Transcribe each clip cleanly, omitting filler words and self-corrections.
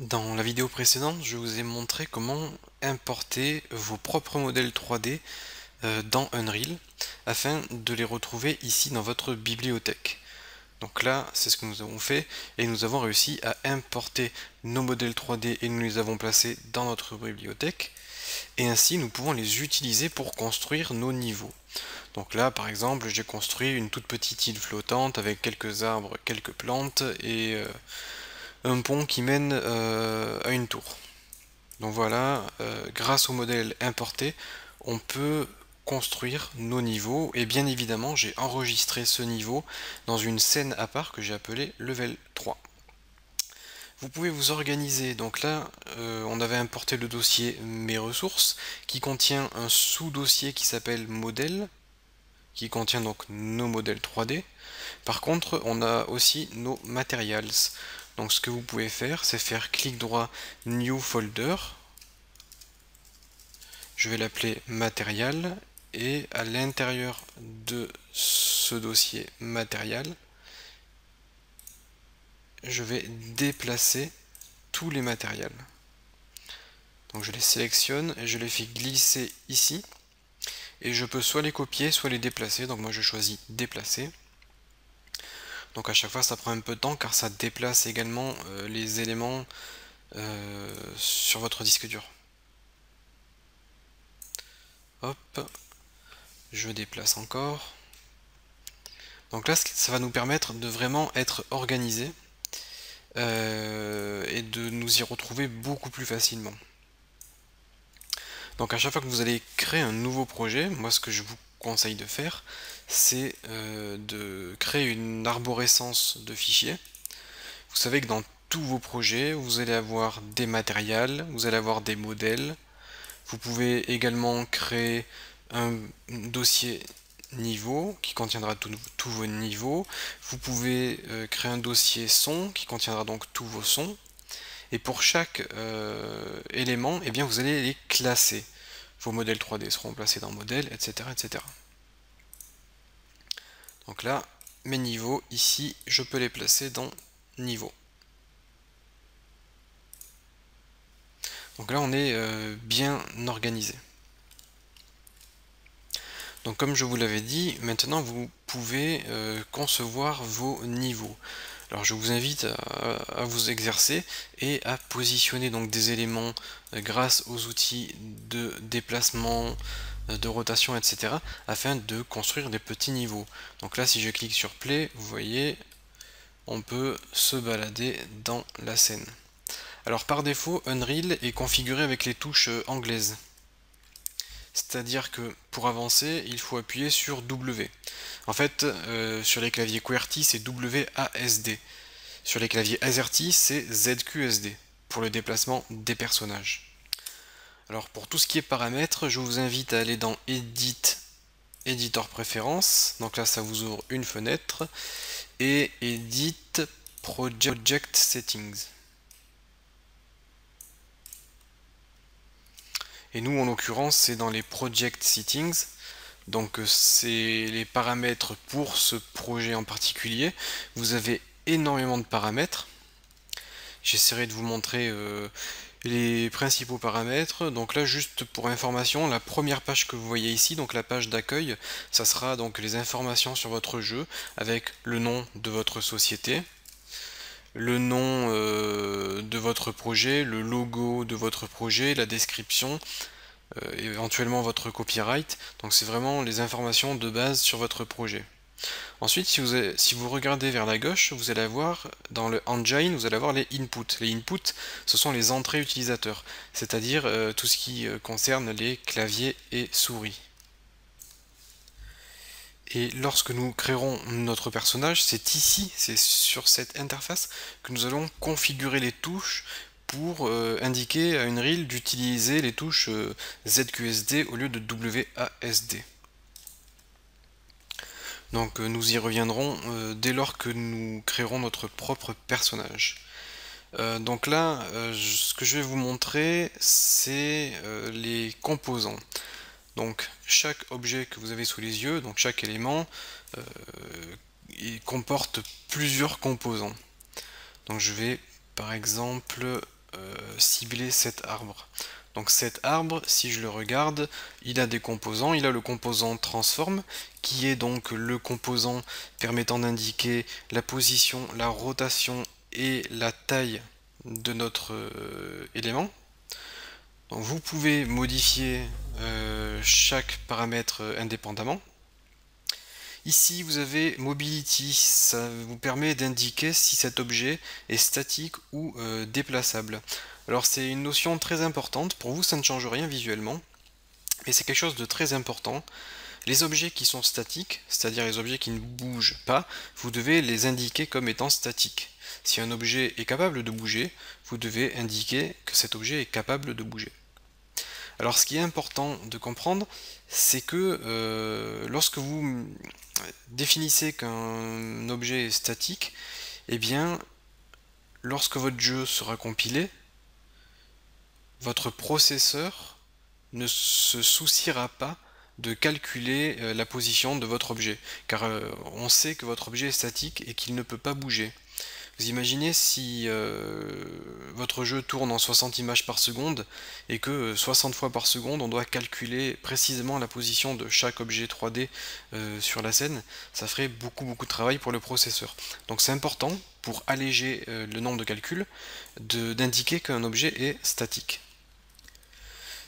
Dans la vidéo précédente, je vous ai montré comment importer vos propres modèles 3D dans Unreal afin de les retrouver ici dans votre bibliothèque. Donc là, c'est ce que nous avons fait et nous avons réussi à importer nos modèles 3D et nous les avons placés dans notre bibliothèque et ainsi nous pouvons les utiliser pour construire nos niveaux. Donc là, par exemple, j'ai construit une toute petite île flottante avec quelques arbres, quelques plantes et un pont qui mène à une tour. Donc voilà, grâce au modèle importé, on peut construire nos niveaux et bien évidemment j'ai enregistré ce niveau dans une scène à part que j'ai appelée level 3. Vous pouvez vous organiser, donc là on avait importé le dossier mes ressources qui contient un sous-dossier qui s'appelle modèle, qui contient donc nos modèles 3D. Par contre on a aussi nos materials. Donc ce que vous pouvez faire, c'est faire clic droit New Folder. Je vais l'appeler Matériel et à l'intérieur de ce dossier Matériel, je vais déplacer tous les matériels. Donc je les sélectionne et je les fais glisser ici. Et je peux soit les copier, soit les déplacer. Donc moi je choisis déplacer. Donc à chaque fois ça prend un peu de temps car ça déplace également les éléments sur votre disque dur. Hop, je déplace encore. Donc là, ça va nous permettre de vraiment être organisé et de nous y retrouver beaucoup plus facilement. Donc à chaque fois que vous allez créer un nouveau projet, moi ce que je vous conseille de faire, c'est de créer une arborescence de fichiers. Vous savez que dans tous vos projets, vous allez avoir des matériels, vous allez avoir des modèles. Vous pouvez également créer un dossier niveau qui contiendra tous vos niveaux. Vous pouvez créer un dossier son qui contiendra donc tous vos sons. Et pour chaque élément, eh bien, vous allez les classer. Vos modèles 3D seront placés dans modèle, etc., etc. Donc là, mes niveaux, ici, je peux les placer dans niveau. Donc là, on est bien organisé. Donc comme je vous l'avais dit, maintenant vous pouvez concevoir vos niveaux. Alors je vous invite à vous exercer et à positionner donc des éléments grâce aux outils de déplacement, de rotation, etc. afin de construire des petits niveaux. Donc là si je clique sur Play, vous voyez, on peut se balader dans la scène. Alors par défaut, Unreal est configuré avec les touches anglaises. C'est-à-dire que pour avancer, il faut appuyer sur W. En fait, sur les claviers QWERTY, c'est WASD. Sur les claviers AZERTY, c'est ZQSD pour le déplacement des personnages. Alors pour tout ce qui est paramètres, je vous invite à aller dans Edit, Éditeur Préférences. Donc là, ça vous ouvre une fenêtre. Et Edit Project Settings. Et nous, en l'occurrence, c'est dans les Project Settings. Donc c'est les paramètres pour ce projet en particulier. Vous avez énormément de paramètres. J'essaierai de vous montrer les principaux paramètres. Donc là, juste pour information, la première page que vous voyez ici, donc la page d'accueil, ça sera donc les informations sur votre jeu avec le nom de votre société, le nom de votre projet, le logo de votre projet, la description, éventuellement votre copyright. Donc c'est vraiment les informations de base sur votre projet. Ensuite, si vous regardez vers la gauche, vous allez avoir dans le engine, vous allez avoir les inputs. Les inputs, ce sont les entrées utilisateurs, c'est-à-dire tout ce qui concerne les claviers et souris. Et lorsque nous créerons notre personnage, c'est ici, c'est sur cette interface que nous allons configurer les touches pour indiquer à Unreal d'utiliser les touches ZQSD au lieu de WASD. Donc nous y reviendrons dès lors que nous créerons notre propre personnage. Donc là, ce que je vais vous montrer, c'est les composants. Donc chaque objet que vous avez sous les yeux, donc chaque élément, il comporte plusieurs composants. Donc je vais par exemple cibler cet arbre. Donc cet arbre, si je le regarde, il a des composants. Il a le composant transform, qui est donc le composant permettant d'indiquer la position, la rotation et la taille de notre élément. Donc vous pouvez modifier chaque paramètre indépendamment. Ici, vous avez Mobility, ça vous permet d'indiquer si cet objet est statique ou déplaçable. Alors c'est une notion très importante, pour vous ça ne change rien visuellement, mais c'est quelque chose de très important. Les objets qui sont statiques, c'est-à-dire les objets qui ne bougent pas, vous devez les indiquer comme étant statiques. Si un objet est capable de bouger, vous devez indiquer que cet objet est capable de bouger. Alors ce qui est important de comprendre, c'est que lorsque vous définissez qu'un objet est statique, eh bien, lorsque votre jeu sera compilé, votre processeur ne se souciera pas de calculer la position de votre objet, car on sait que votre objet est statique et qu'il ne peut pas bouger. Vous imaginez si votre jeu tourne en 60 images par seconde et que 60 fois par seconde on doit calculer précisément la position de chaque objet 3D sur la scène, ça ferait beaucoup de travail pour le processeur. Donc c'est important, pour alléger le nombre de calculs, d'indiquer qu'un objet est statique.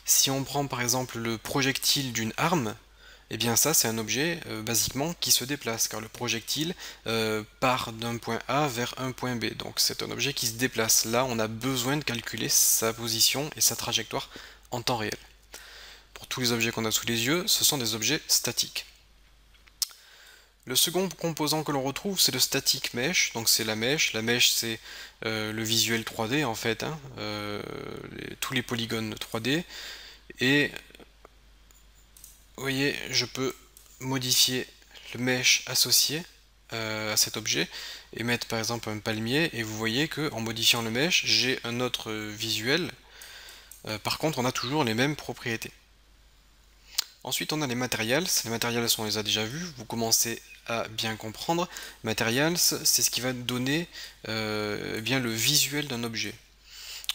Si on prend par exemple le projectile d'une arme, eh bien ça c'est un objet basiquement qui se déplace, car le projectile part d'un point A vers un point B, donc c'est un objet qui se déplace. Là on a besoin de calculer sa position et sa trajectoire en temps réel. Pour tous les objets qu'on a sous les yeux, ce sont des objets statiques. Le second composant que l'on retrouve, c'est le static mesh, donc c'est la mèche. La mèche, c'est le visuel 3D en fait, hein, tous les polygones 3D. Et vous voyez, je peux modifier le mesh associé à cet objet et mettre par exemple un palmier. Et vous voyez que en modifiant le mesh, j'ai un autre visuel. Par contre, on a toujours les mêmes propriétés. Ensuite, on a les materials. Les materials, on les a déjà vus. Vous commencez à bien comprendre. Materials, c'est ce qui va donner bien le visuel d'un objet.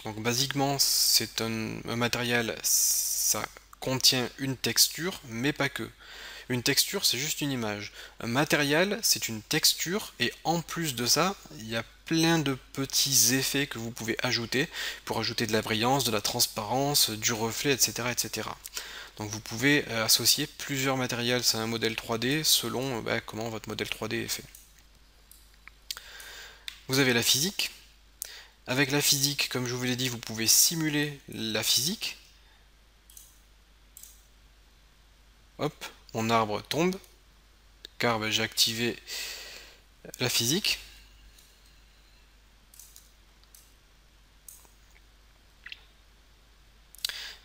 Donc, basiquement, c'est un matériel, ça contient une texture, mais pas que. Une texture, c'est juste une image. Un matériel, c'est une texture, et en plus de ça, il y a plein de petits effets que vous pouvez ajouter pour ajouter de la brillance, de la transparence, du reflet, etc. etc. Donc vous pouvez associer plusieurs matériels à un modèle 3D selon comment votre modèle 3D est fait. Vous avez la physique. Avec la physique, comme je vous l'ai dit, vous pouvez simuler la physique. Hop, mon arbre tombe, car j'ai activé la physique.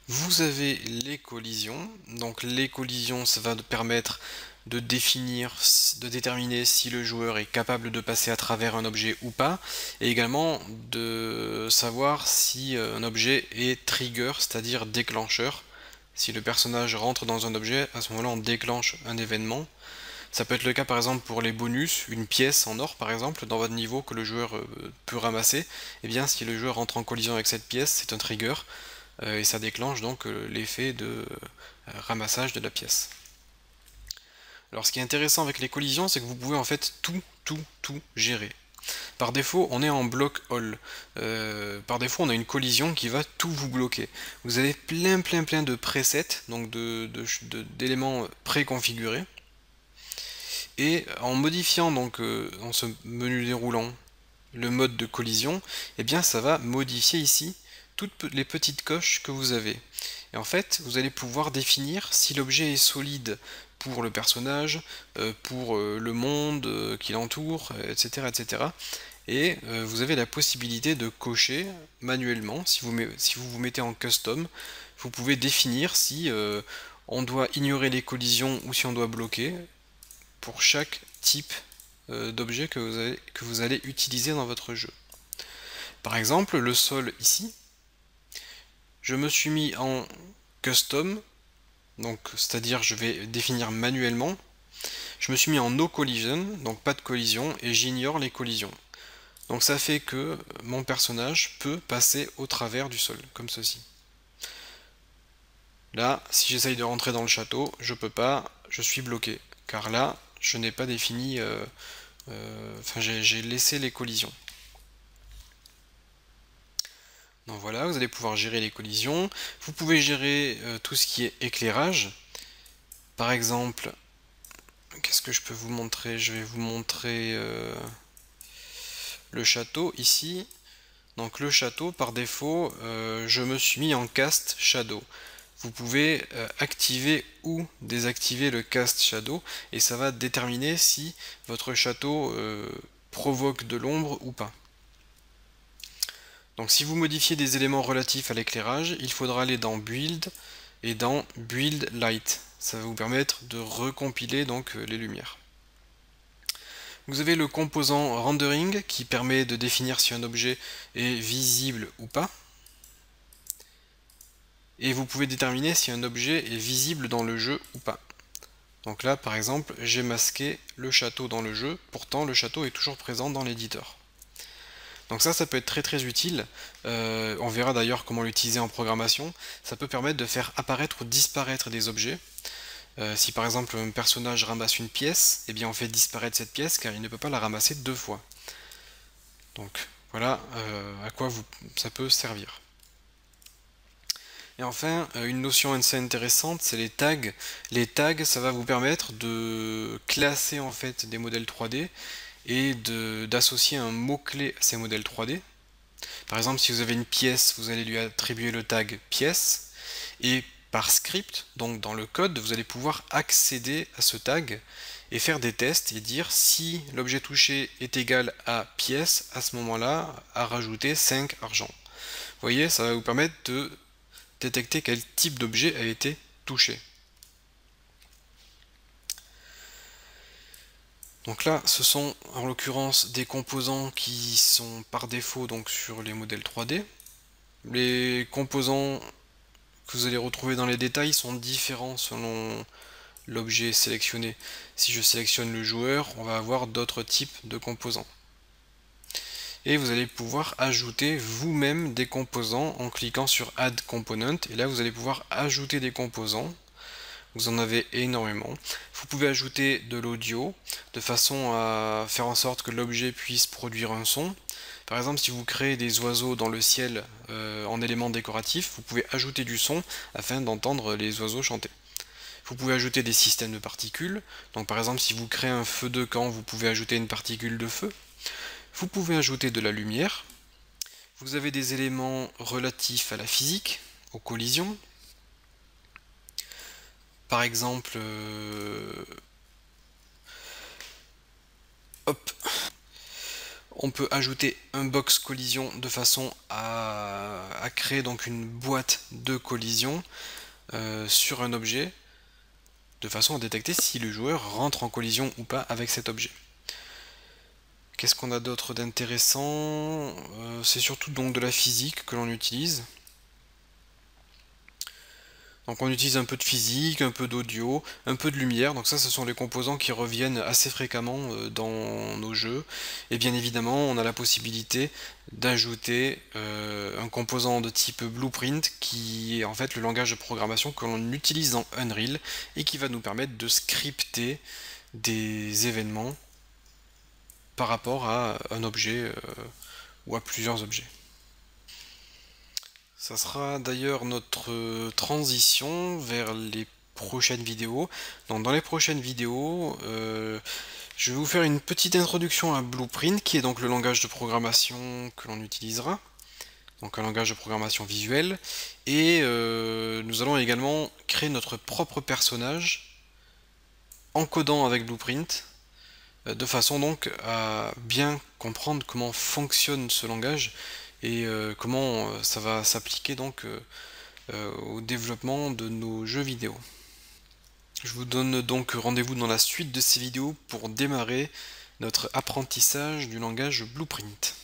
Vous avez les collisions. Donc les collisions, ça va permettre de définir, de déterminer si le joueur est capable de passer à travers un objet ou pas, et également de savoir si un objet est trigger, c'est-à-dire déclencheur. Si le personnage rentre dans un objet, à ce moment-là on déclenche un événement. Ça peut être le cas par exemple pour les bonus, une pièce en or par exemple dans votre niveau que le joueur peut ramasser. Et bien si le joueur entre en collision avec cette pièce, c'est un trigger et ça déclenche donc l'effet de ramassage de la pièce. Alors ce qui est intéressant avec les collisions, c'est que vous pouvez en fait tout gérer. Par défaut, on est en block all. Par défaut, on a une collision qui va tout vous bloquer. Vous avez plein de presets, donc d'éléments préconfigurés. Et en modifiant donc dans ce menu déroulant le mode de collision, eh bien ça va modifier ici toutes les petites coches que vous avez. Et en fait, vous allez pouvoir définir si l'objet est solide pour le personnage, pour le monde qui l'entoure, etc., etc. Et vous avez la possibilité de cocher manuellement, si vous vous mettez en custom, vous pouvez définir si on doit ignorer les collisions ou si on doit bloquer pour chaque type d'objet que vous allez utiliser dans votre jeu. Par exemple, le sol ici, je me suis mis en custom, donc c'est-à-dire je vais définir manuellement. Je me suis mis en no collision, donc pas de collision, et j'ignore les collisions. Donc ça fait que mon personnage peut passer au travers du sol, comme ceci. Là, si j'essaye de rentrer dans le château, je peux pas, je suis bloqué. Car là, je n'ai pas défini, enfin j'ai laissé les collisions. Donc voilà, vous allez pouvoir gérer les collisions. Vous pouvez gérer tout ce qui est éclairage. Par exemple, qu'est-ce que je peux vous montrer? Je vais vous montrer le château ici. Donc le château, par défaut, je me suis mis en cast shadow. Vous pouvez activer ou désactiver le cast shadow et ça va déterminer si votre château provoque de l'ombre ou pas. Donc si vous modifiez des éléments relatifs à l'éclairage, il faudra aller dans Build et dans Build Light. Ça va vous permettre de recompiler donc les lumières. Vous avez le composant Rendering qui permet de définir si un objet est visible ou pas. Et vous pouvez déterminer si un objet est visible dans le jeu ou pas. Donc là par exemple j'ai masqué le château dans le jeu, pourtant le château est toujours présent dans l'éditeur. Donc ça peut être très utile, on verra d'ailleurs comment l'utiliser en programmation. Ça peut permettre de faire apparaître ou disparaître des objets. Si par exemple un personnage ramasse une pièce, eh bien on fait disparaître cette pièce car il ne peut pas la ramasser deux fois. Donc voilà à quoi ça peut servir. Et enfin, une notion assez intéressante, c'est les tags. Les tags, ça va vous permettre de classer en fait des modèles 3D et d'associer un mot-clé à ces modèles 3D. Par exemple, si vous avez une pièce, vous allez lui attribuer le tag pièce, et par script, donc dans le code, vous allez pouvoir accéder à ce tag et faire des tests et dire si l'objet touché est égal à pièce, à ce moment-là, à rajouter 5 argent. Vous voyez, ça va vous permettre de détecter quel type d'objet a été touché. Donc là, ce sont en l'occurrence des composants qui sont par défaut donc sur les modèles 3D. Les composants que vous allez retrouver dans les détails sont différents selon l'objet sélectionné. Si je sélectionne le joueur, on va avoir d'autres types de composants. Et vous allez pouvoir ajouter vous-même des composants en cliquant sur Add Component. Et là, vous allez pouvoir ajouter des composants. Vous en avez énormément. Vous pouvez ajouter de l'audio de façon à faire en sorte que l'objet puisse produire un son. Par exemple, si vous créez des oiseaux dans le ciel en éléments décoratifs, vous pouvez ajouter du son afin d'entendre les oiseaux chanter. Vous pouvez ajouter des systèmes de particules. Donc par exemple, si vous créez un feu de camp, vous pouvez ajouter une particule de feu. Vous pouvez ajouter de la lumière. Vous avez des éléments relatifs à la physique, aux collisions. Par exemple, on peut ajouter un box collision de façon à créer donc une boîte de collision sur un objet, de façon à détecter si le joueur rentre en collision ou pas avec cet objet. Qu'est-ce qu'on a d'autre d'intéressant? C'est surtout donc de la physique que l'on utilise. Donc on utilise un peu de physique, un peu d'audio, un peu de lumière, donc ça ce sont les composants qui reviennent assez fréquemment dans nos jeux. Et bien évidemment on a la possibilité d'ajouter un composant de type Blueprint qui est en fait le langage de programmation que l'on utilise dans Unreal et qui va nous permettre de scripter des événements par rapport à un objet ou à plusieurs objets. Ça sera d'ailleurs notre transition vers les prochaines vidéos. Donc dans les prochaines vidéos, je vais vous faire une petite introduction à Blueprint, qui est donc le langage de programmation que l'on utilisera. Donc un langage de programmation visuelle. Et nous allons également créer notre propre personnage en codant avec Blueprint, de façon donc à bien comprendre comment fonctionne ce langage et comment ça va s'appliquer donc au développement de nos jeux vidéo. Je vous donne donc rendez-vous dans la suite de ces vidéos pour démarrer notre apprentissage du langage Blueprint.